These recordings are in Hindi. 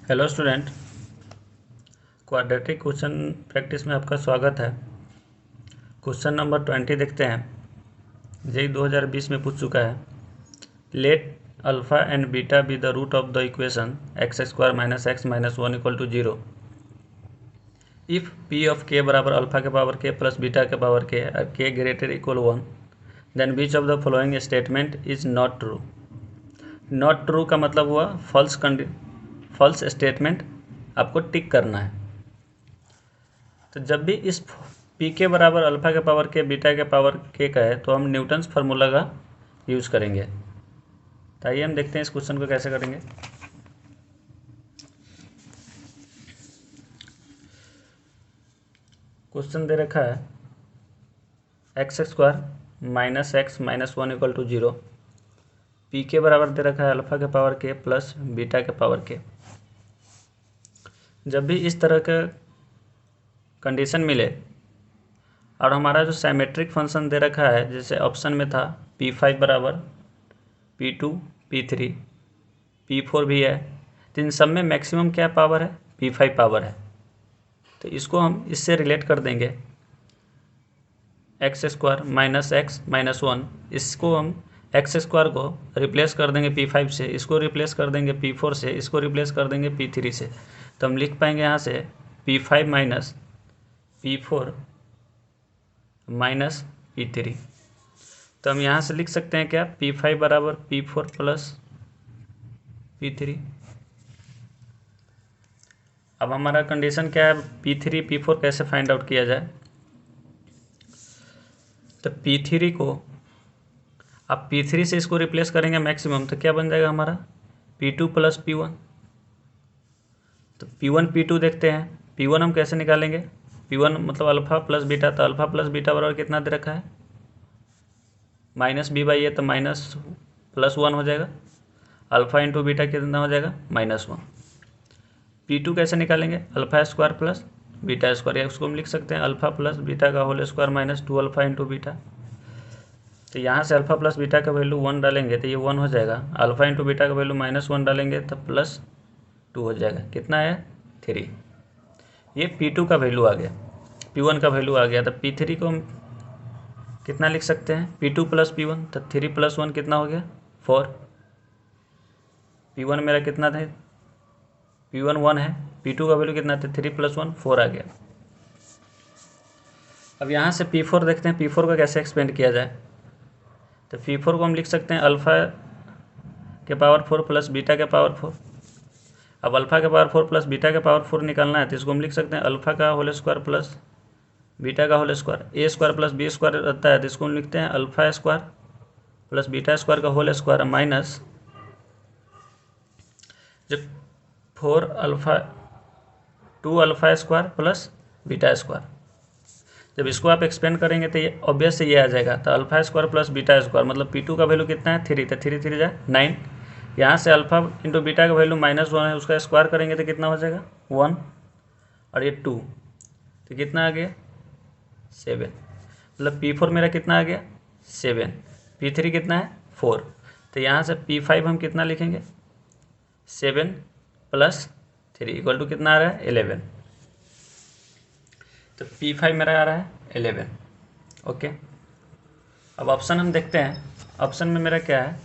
Hello student, quadratic question practice में आपका स्वागत है। क्वेश्चन नंबर 20 देखते हैं। जेई 2020 में पूछ चुका है। Let alpha and beta be the root of the equation x square minus x minus 1 equal to 0 if P of k बराबर अल्फा के पावर के प्लस बीटा के power k greater equal 1 then which of the following statement is not true. Not true का मतलब हुआ फॉल्स स्टेटमेंट आपको टिक करना है। तो जब भी इस पी के बराबर अल्फा के पावर के बीटा के पावर के का है तो हम न्यूटन्स फार्मूला का यूज़ करेंगे। तो आइए हम देखते हैं इस क्वेश्चन को कैसे करेंगे। क्वेश्चन दे रखा है x square minus x minus 1 equal to 0। P के बराबर दे रखा है अल्फा के पावर के प्लस बीटा के पावर के। जब भी इस तरह का कंडीशन मिले और हमारा जो साइमेट्रिक फंक्शन दे रखा है, जैसे ऑप्शन में था P5 बराबर P2 P3 P4 भी है, तो इन सब में मैक्सिमम क्या पावर है? P5 पावर है। तो इसको हम इससे रिलेट कर देंगे x square minus x minus 1। इसको हम एक्स स्क्वायर को रिप्लेस कर देंगे P5 से, इसको रिप्लेस कर देंगे P4 से, इसको रिप्लेस कर देंगे P3 से। तो हम लिख पाएंगे यहाँ से P5 minus P4 minus P3। तो हम यहाँ से लिख सकते हैं क्या? P5 बराबर P4 प्लस P3। अब हमारा कंडीशन क्या है? P3 P4 कैसे फाइंड आउट किया जाए? तो P3 को आप P3 से इसको रिप्लेस करेंगे मैक्सिमम, तो क्या बन जाएगा हमारा? P2 plus P1। तो P1 P2 देखते हैं। P1 हम कैसे निकालेंगे? P1 मतलब अल्फा प्लस बीटा, तो अल्फा प्लस बीटा बराबर कितना दे रखा है? माइनस बी बाई ए, तो माइनस प्लस 1 हो जाएगा। अल्फा इंटू बीटा कितना हो जाएगा? -1। P2 कैसे निकालेंगे? Alpha square plus beta square, या उसको हम लिख सकते हैं अल्फा प्लस बीटा का whole square minus 2 alpha into beta. तो यहाँ से अल्फा प्लस बीटा का वैल्यू 1 डालेंगे तो ये 1 हो जाएगा। अल्फा इंटू बीटा का वैल्यू -1 डालेंगे तो +2 हो जाएगा। कितना है? 3। ये P2 का वैल्यू आ गया, P1 का वैल्यू आ गया। तो P3 को हम कितना लिख सकते हैं? P2 प्लस P1, तो 3 + 1 कितना हो गया? 4। P1 मेरा कितना था? P1 1 है। P2 का वैल्यू कितना था? 3 + 1 4 आ गया। अब यहाँ से P4 देखते हैं, P4 का कैसे एक्सपेंड किया जाए। तो P4 को हम लिख सकते हैं अल्फ़ा के पावर 4 प्लस बीटा के पावर 4। अब अल्फ़ा के पावर 4 प्लस बीटा के पावर 4 निकालना है, तो इसको हम लिख सकते हैं अल्फ़ा का होल स्क्वायर प्लस बीटा का होल स्क्वायर। ए स्क्वायर प्लस बी स्क्वायर रहता है, तो इसको हम लिखते हैं alpha square plus beta square का होल स्क्वायर माइनस जब 2 alpha square plus beta square. जब इसको आप एक्सपेंड करेंगे तो ये ऑब्वियस से ये आ जाएगा। तो alpha square plus beta square मतलब P2 का वैल्यू कितना है? 3। तो 3 3 जाए 9। यहाँ से अल्फ़ा इंटू बीटा का वैल्यू -1 है, उसका स्क्वायर करेंगे तो कितना हो जाएगा? 1 और ये 2, तो कितना आ गया? 7। मतलब P4 मेरा कितना आ गया? 7। P3 कितना है? 4। तो यहाँ से P5 हम कितना लिखेंगे? 7 + 3 इक्वल टू कितना आ रहा है? 11। तो P5 मेरा आ रहा है 11। ओके, अब ऑप्शन हम देखते हैं। ऑप्शन में मेरा क्या है?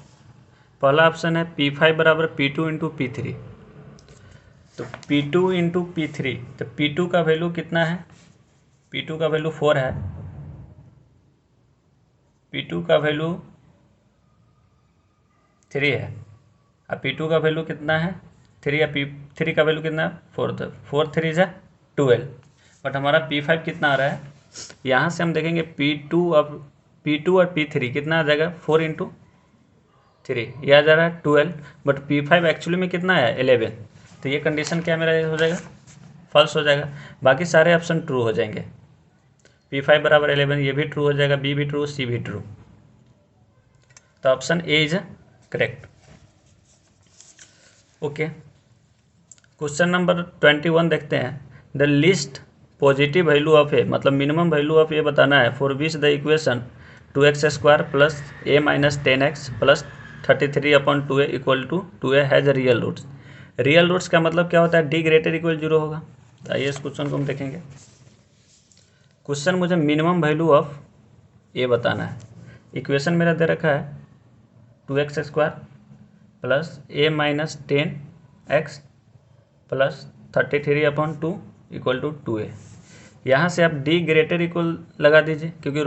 पहला ऑप्शन है P5 बराबर P2 इंटू P3। तो P2 इंटू P3, तो P2 का वैल्यू कितना है? P2 का वैल्यू 4 है। P2 का वैल्यू 3 है और P2 का वैल्यू कितना है? 3 या P3 का वैल्यू कितना है? 4। तो 4 3 जा 12। बट हमारा P5 कितना आ रहा है? यहाँ से हम देखेंगे P2 और P3 कितना आ जाएगा? 4 इंटू 3, यह आ जा रहा है 12। बट P5 एक्चुअली में कितना है? 11। तो ये कंडीशन क्या मेरा हो जाएगा? फॉल्स हो जाएगा। बाकी सारे ऑप्शन ट्रू हो जाएंगे। P5 बराबर 11 ये भी ट्रू हो जाएगा, बी भी ट्रू, सी भी ट्रू। तो option A is correct. Okay, question number 21 देखते हैं। The list positive value of A, मतलब मिनिमम वैल्यू ऑफ ए बताना है, for which the equation 2x square plus a minus 10x plus 33/2a equal to 2a has real roots. Real roots का मतलब क्या होता है, डी ग्रेटर इक्वल 0 होगा। तो आइए इस क्वेश्चन को हम देखेंगे। क्वेश्चन मुझे मिनिमम वैल्यू ऑफ ए बताना है। इक्वेशन मेरा दे रखा है 2x² plus a minus 10x plus 33/2 equal to 2a। यहाँ से आप डी ग्रेटर इक्वल लगा दीजिए क्योंकि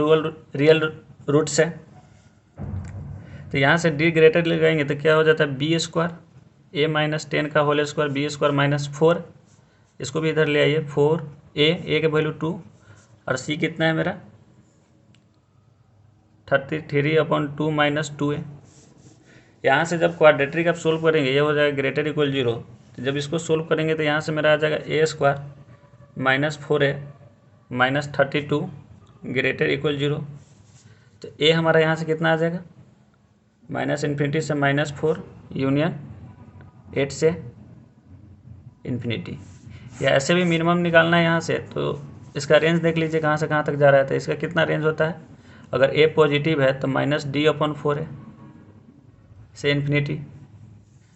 रियल रूट्स है। तो यहाँ से डी ग्रेटर लगाएंगे तो क्या हो जाता है b², a माइनस 10 का होल स्क्वायर b² माइनस 4। इसको भी इधर ले आइए, 4a के वैल्यू 2 और c कितना है मेरा 33/2 माइनस 2a। यहाँ से जब क्वाड्रेटिक आप सोल्व करेंगे ये हो जाएगा ग्रेटर इक्वल 0। तो जब इसको सोल्व करेंगे तो यहाँ से मेरा आ जाएगा a² minus 4a minus 32 greater equal 0। तो a हमारा यहाँ से कितना आ जाएगा -∞ से -4 यूनियन 8 से इन्फिनिटी। या ऐसे भी मिनिमम निकालना है यहाँ से, तो इसका रेंज देख लीजिए कहाँ से कहाँ तक जा रहा है। तो इसका कितना रेंज होता है, अगर a पॉजिटिव है तो -d/4 है से इन्फिनिटी।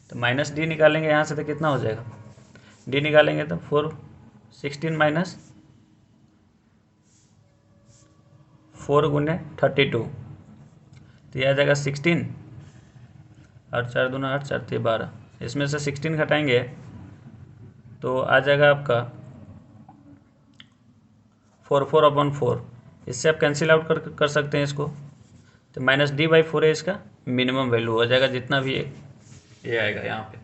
तो -d निकालेंगे यहाँ से तो कितना हो जाएगा, d निकालेंगे तो 16 माइनस 4 गुने 32, तो यह आ जाएगा 16 और 4 दूना 8 4 3 12। इसमें से 16 घटाएंगे तो आ जाएगा आपका 4/4। इससे आप कैंसिल आउट कर सकते हैं इसको। तो -d/4 है इसका मिनिमम वैल्यू हो जाएगा, जितना भी ये आएगा यहाँ पे।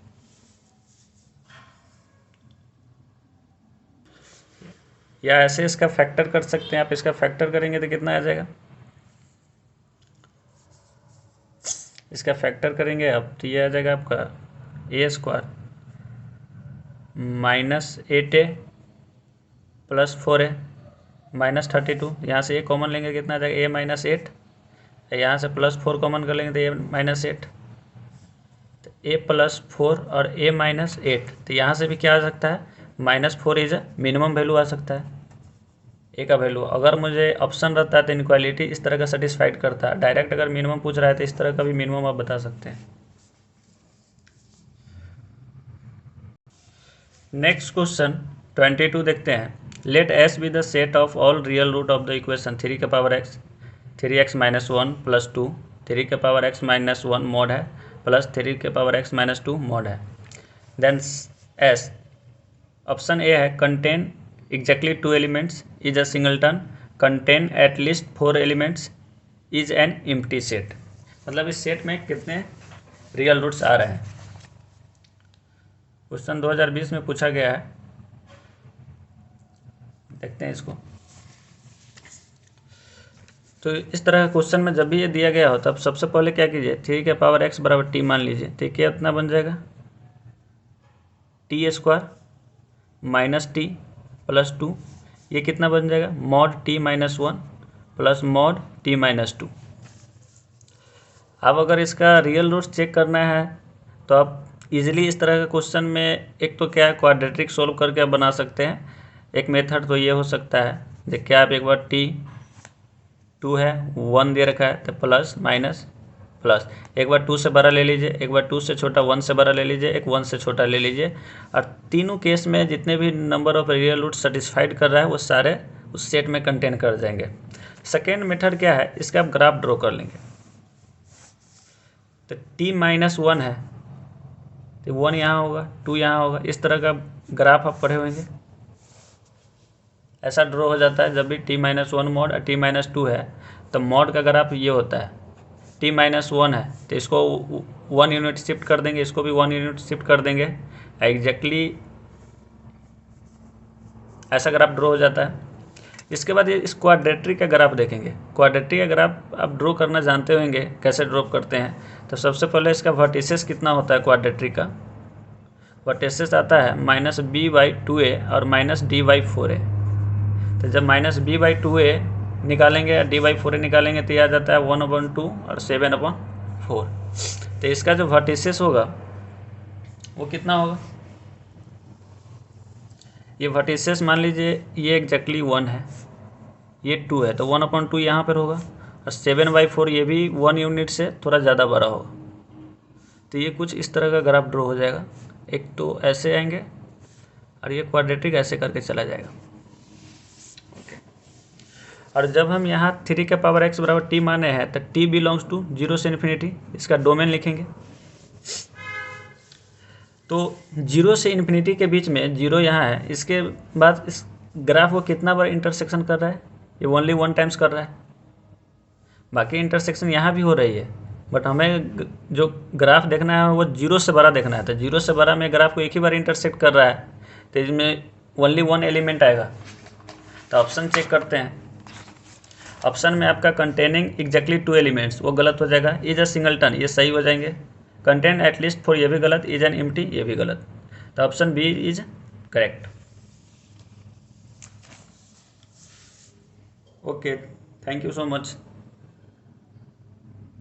या ऐसे इसका फैक्टर कर सकते हैं आप। इसका फैक्टर करेंगे तो कितना आ जाएगा, इसका फैक्टर करेंगे आप तो ये आ जाएगा आपका a² minus 8a plus 4a minus 32। यहाँ से a कॉमन लेंगे कितना आ जाएगा a माइनस 8। यहाँ से प्लस 4 कॉमन कर लेंगे तो a माइनस 8। तो a प्लस 4 और a माइनस 8। तो यहाँ से भी क्या आ सकता है -4 इज मिनिमम वैल्यू आ सकता है ए का वैल्यू। अगर मुझे ऑप्शन रहता है तो इनक्वालिटी इस तरह का सेटिस्फाइड करता है। डायरेक्ट अगर मिनिमम पूछ रहा है तो इस तरह का भी मिनिमम आप बता सकते हैं। नेक्स्ट क्वेश्चन 22 देखते हैं। Let s be the set of all real root of the equation 3x 3x-1 plus 2 3x-1 mod है प्लस 3x-2 मॉड है। देन s ऑप्शन ए है contain exactly 2 elements, is a singleton, contain at least 4 elements, is an empty set। मतलब इस सेट में कितने रियल रूट्स आ रहे हैं। क्वेश्चन 2020 में पूछा गया है, देखते हैं इसको। तो इस तरह का क्वेश्चन में जब भी ये दिया गया हो तब सबसे पहले क्या कीजिए, 3x बराबर t मान लीजिए। तो क्या इतना बन जाएगा t² माइनस t प्लस 2। ये कितना बन जाएगा mod t-1 plus mod t-2। अब अगर इसका रियल रूट्स चेक करना है तो आप इजीली इस तरह का क्वेश्चन में एक तो क्या है क्वाड्रेटिक सोल्व करके आप बना सकते हैं। एक मेथड तो ये हो सकता है, देखिए आप एक बार t2 है 1 दे रखा है तो प्लस माइनस प्लस, एक बार 2 से बड़ा ले लीजिए, एक बार 2 से छोटा 1 से बड़ा ले लीजिए, एक 1 से छोटा ले लीजिए। और तीनों केस में जितने भी number of real root satisfied कर रहा है वो सारे उस सेट में कंटेन कर जाएंगे। सेकेंड मेथड क्या है, इसका आप ग्राफ ड्रॉ कर लेंगे। तो t-1 है तो 1 यहाँ होगा 2 यहाँ होगा, इस तरह का ग्राफ आप पढ़े होंगे। ऐसा ड्रॉ हो जाता है जब भी t-1 मॉड और t-2 है तो मॉड का ग्राफ ये होता है। t-1 है तो इसको 1 यूनिट शिफ्ट कर देंगे, इसको भी 1 यूनिट शिफ्ट कर देंगे। एग्जैक्टली ऐसा ग्राफ ड्रॉ हो जाता है। इसके बाद ये इस क्वाड्रेटिक का ग्राफ देखेंगे। क्वाड्रेटिक का ग्राफ आप ड्रॉ करना जानते होंगे कैसे ड्रॉ करते हैं। तो सबसे पहले इसका वर्टिसेस कितना होता है क्वाड्रेटिक का, वर्टिसेस आता है -b/2a और -d/4a। तो जब -b/2a निकालेंगे d/4a निकालेंगे तो यह आ जाता है 1/2 और 7/4। तो इसका जो वर्टिसेस होगा वो कितना होगा, ये वर्टिसेस मान लीजिए ये एग्जैक्टली 1 है, ये 2 है तो 1/2 यहाँ पर होगा और 7/4 ये भी 1 यूनिट से थोड़ा ज़्यादा बड़ा होगा। तो ये कुछ इस तरह का ग्राफ ड्रॉ हो जाएगा। एक तो ऐसे आएंगे और ये क्वाड्रेटिक ऐसे करके चला जाएगा। ओके, और जब हम यहाँ 3 के पावर x बराबर t माने हैं तो t बिलोंग्स टू 0 से इन्फिनिटी, इसका डोमेन लिखेंगे। तो 0 से इन्फिनिटी के बीच में 0 यहाँ है, इसके बाद इस ग्राफ को कितना बार इंटरसेक्शन कर रहा है, ये ओनली 1 टाइम्स कर रहा है। बाकी इंटरसेक्शन यहाँ भी हो रही है, बट हमें जो ग्राफ देखना है वो 0 से बड़ा देखना है। तो 0 से बड़ा में ग्राफ को एक ही बार इंटरसेक्ट कर रहा है, तो इसमें ओनली 1 एलिमेंट आएगा। तो ऑप्शन चेक करते हैं। ऑप्शन में आपका कंटेनिंग एग्जैक्टली 2 एलिमेंट्स, वो गलत हो जाएगा। इज अ सिंगलटन, ये सही हो जाएंगे। कंटेन एटलीस्ट 4, ये भी गलत। इज एन एम्प्टी, ये भी गलत। तो option B is correct. Okay, thank you so much.